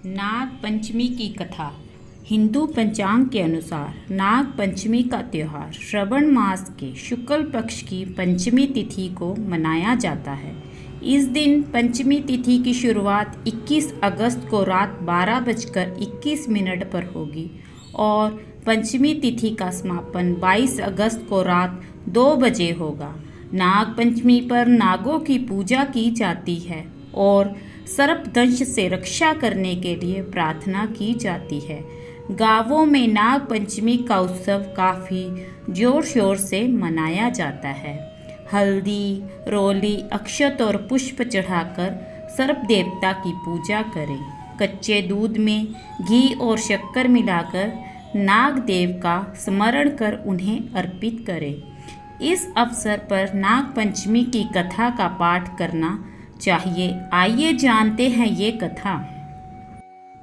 नाग पंचमी की कथा। हिंदू पंचांग के अनुसार नाग पंचमी का त्यौहार श्रावण मास के शुक्ल पक्ष की पंचमी तिथि को मनाया जाता है। इस दिन पंचमी तिथि की शुरुआत 21 अगस्त को रात 12:21 पर होगी और पंचमी तिथि का समापन 22 अगस्त को रात 2 बजे होगा। नाग पंचमी पर नागों की पूजा की जाती है और सर्पदंश से रक्षा करने के लिए प्रार्थना की जाती है। गांवों में नाग पंचमी का उत्सव काफ़ी जोर शोर से मनाया जाता है। हल्दी, रोली, अक्षत और पुष्प चढ़ाकर सर्प देवता की पूजा करें। कच्चे दूध में घी और शक्कर मिलाकर नाग देव का स्मरण कर उन्हें अर्पित करें। इस अवसर पर नाग पंचमी की कथा का पाठ करना चाहिए। आइए जानते हैं ये कथा।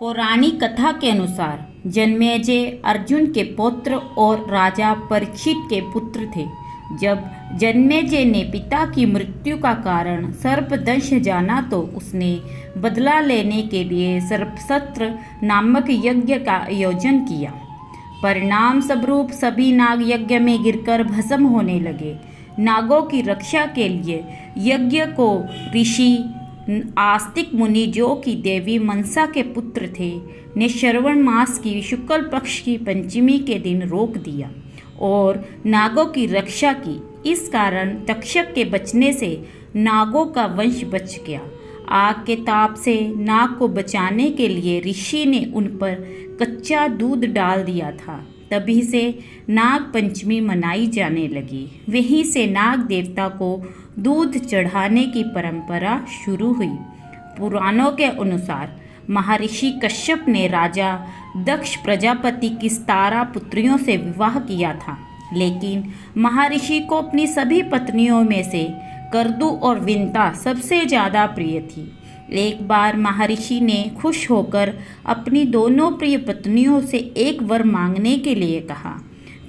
पौराणिक कथा के अनुसार जन्मेजय अर्जुन के पुत्र और राजा परीक्षित के पुत्र थे। जब जन्मेजय ने पिता की मृत्यु का कारण सर्पदंश जाना तो उसने बदला लेने के लिए सर्पसत्र नामक यज्ञ का आयोजन किया। परिणाम स्वरूप सभी नाग यज्ञ में गिरकर भस्म होने लगे। नागों की रक्षा के लिए यज्ञ को ऋषि आस्तिक मुनि, जो कि देवी मनसा के पुत्र थे, ने श्रावण मास की शुक्ल पक्ष की पंचमी के दिन रोक दिया और नागों की रक्षा की। इस कारण तक्षक के बचने से नागों का वंश बच गया। आग के ताप से नाग को बचाने के लिए ऋषि ने उन पर कच्चा दूध डाल दिया था। तभी से नाग पंचमी मनाई जाने लगी। वहीं से नाग देवता को दूध चढ़ाने की परंपरा शुरू हुई। पुराणों के अनुसार महर्षि कश्यप ने राजा दक्ष प्रजापति की 17 पुत्रियों से विवाह किया था, लेकिन महर्षि को अपनी सभी पत्नियों में से करदू और विंता सबसे ज़्यादा प्रिय थी। एक बार महर्षि ने खुश होकर अपनी दोनों प्रिय पत्नियों से एक वर मांगने के लिए कहा।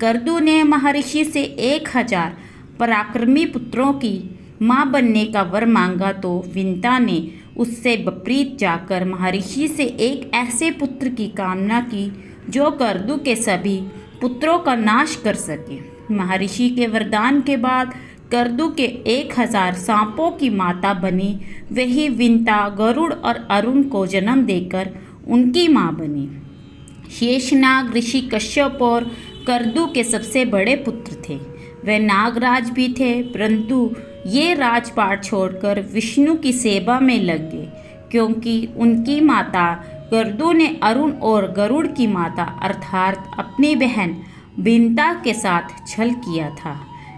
करदू ने महर्षि से 1000 पराक्रमी पुत्रों की मां बनने का वर मांगा तो विंता ने उससे विपरीत जाकर महर्षि से एक ऐसे पुत्र की कामना की जो करदू के सभी पुत्रों का नाश कर सके। महर्षि के वरदान के बाद करदू के 1000 सांपों की माता बनी। वही विंता गरुड़ और अरुण को जन्म देकर उनकी मां बनी। शेषनाग ऋषि कश्यप और करदू के सबसे बड़े पुत्र थे। वे नागराज भी थे, परंतु ये राजपाट छोड़कर विष्णु की सेवा में लग गए, क्योंकि उनकी माता करदू ने अरुण और गरुड़ की माता अर्थात अपनी बहन विंता के साथ छल किया था।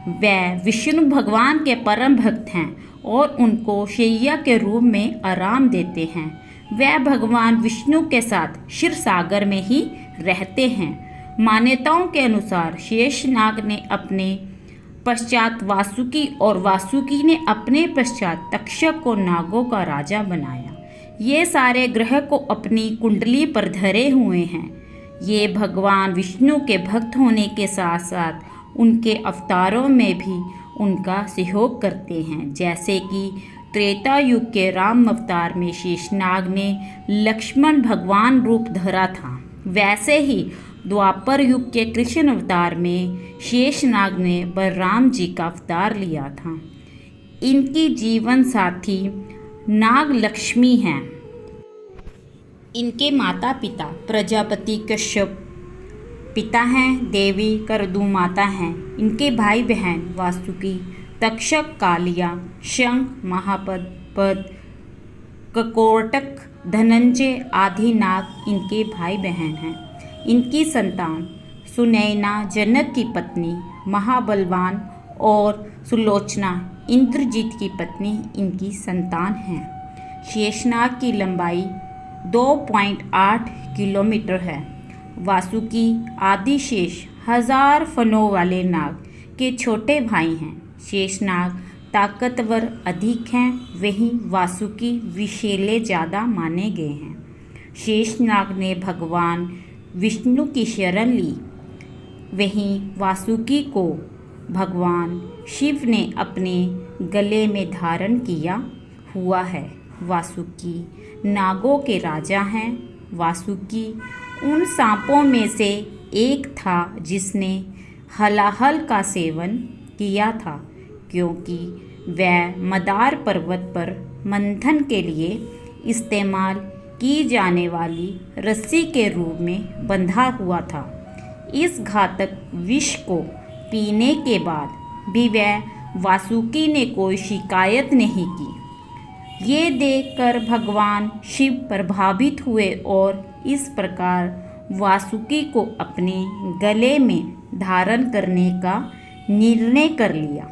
वह विष्णु भगवान के परम भक्त हैं और उनको शैया के रूप में आराम देते हैं। वह भगवान विष्णु के साथ क्षीर सागर में ही रहते हैं। मान्यताओं के अनुसार शेषनाग ने अपने पश्चात वासुकी और वासुकी ने अपने पश्चात तक्षक को नागों का राजा बनाया। ये सारे ग्रह को अपनी कुंडली पर धरे हुए हैं। ये भगवान विष्णु के भक्त होने के साथ साथ उनके अवतारों में भी उनका सहयोग करते हैं। जैसे कि त्रेता युग के राम अवतार में शेषनाग ने लक्ष्मण भगवान रूप धरा था, वैसे ही द्वापर युग के कृष्ण अवतार में शेषनाग ने बलराम जी का अवतार लिया था। इनकी जीवन साथी नाग लक्ष्मी हैं। इनके माता पिता प्रजापति कश्यप पिता हैं, देवी करदू माता हैं। इनके भाई बहन वासुकी, तक्षक, कालिया, शंख, महापद, पद, ककोटक, धनंजय आदि नाग इनके भाई बहन हैं। इनकी संतान सुनैना जनक की पत्नी, महाबलवान और सुलोचना इंद्रजीत की पत्नी इनकी संतान हैं। शेषनाग की लंबाई 2.8 किलोमीटर है। वासुकी आदिशेष 1000 फनों वाले नाग के छोटे भाई हैं। शेषनाग ताकतवर अधिक हैं, वहीं वासुकी विषैले ज़्यादा माने गए हैं। शेषनाग ने भगवान विष्णु की शरण ली, वहीं वासुकी को भगवान शिव ने अपने गले में धारण किया हुआ है। वासुकी नागों के राजा हैं। वासुकी उन सांपों में से एक था जिसने हलाहल का सेवन किया था, क्योंकि वह मदार पर्वत पर मंथन के लिए इस्तेमाल की जाने वाली रस्सी के रूप में बंधा हुआ था। इस घातक विष को पीने के बाद भी वह वासुकी ने कोई शिकायत नहीं की। ये देखकर भगवान शिव प्रभावित हुए और इस प्रकार वासुकी को अपने गले में धारण करने का निर्णय कर लिया।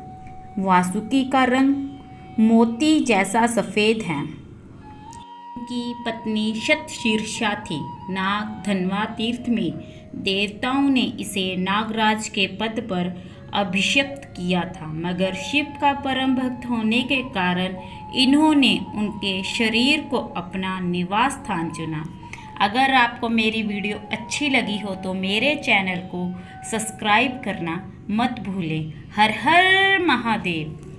वासुकी का रंग मोती जैसा सफ़ेद है। उनकी पत्नी शतशीर्षा थी। नाग धनवा तीर्थ में देवताओं ने इसे नागराज के पद पर अभिषिक्त किया था, मगर शिव का परम भक्त होने के कारण इन्होंने उनके शरीर को अपना निवास स्थान चुना। अगर आपको मेरी वीडियो अच्छी लगी हो तो मेरे चैनल को सब्सक्राइब करना मत भूलें। हर हर महादेव।